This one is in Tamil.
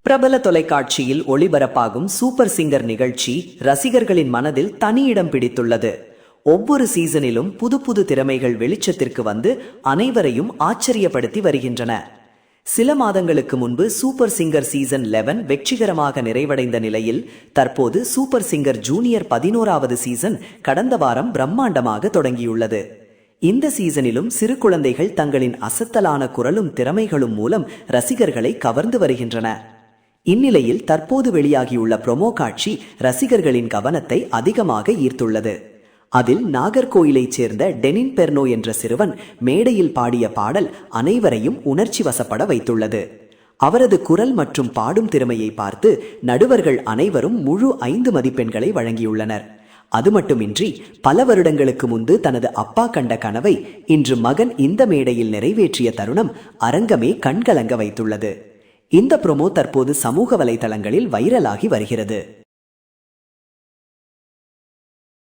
பிரபல தொலைக்காட்சியில் ஒளிபரப்பாகும் சூப்பர் சிங்கர் நிகழ்ச்சி ரசிகர்களின் மனதில் தனி இடம் பிடித்துள்ளது. ஒவ்வொரு சீசனிலும் புது புது திறமைகள் வெளிச்சத்திற்கு வந்து அனைவரையும் ஆச்சரியப்படுத்தி வருகின்றன. சில மாதங்களுக்கு முன்பு சூப்பர் சிங்கர் சீசன் 11 வெற்றிகரமாக நிறைவடைந்த நிலையில் தற்போது சூப்பர் சிங்கர் ஜூனியர் 11வது சீசன் கடந்த வாரம் பிரம்மாண்டமாக தொடங்கியுள்ளது. இந்த சீசனிலும் சிறு குழந்தைகள் தங்களின் அசத்தலான குரலும் திறமைகளும் மூலம் ரசிகர்களை கவர்ந்து வருகின்றன. இந்நிலையில் தற்போது வெளியாகியுள்ள ப்ரோமோ காட்சி ரசிகர்களின் கவனத்தை அதிகமாக ஈர்த்துள்ளது. அதில் நாகர்கோயிலைச் சேர்ந்த டெனின் பெர்னோ என்ற சிறுவன் மேடையில் பாடிய பாடல் அனைவரையும் உணர்ச்சி வசப்பட வைத்துள்ளது. அவரது குரல் மற்றும் பாடும் திறமையை பார்த்து நடுவர்கள் அனைவரும் முழு 5 மதிப்பெண்களை வழங்கியுள்ளனர். அது மட்டுமின்றி பல வருடங்களுக்கு முன்பு தனது அப்பா கண்ட கனவை இன்று மகன் இந்த மேடையில் நிறைவேற்றிய தருணம் அரங்கமே கண்கலங்க வைத்துள்ளது. இந்த ப்ரோமோ தற்போது சமூக வலைதளங்களில் வைரலாகி வருகிறது.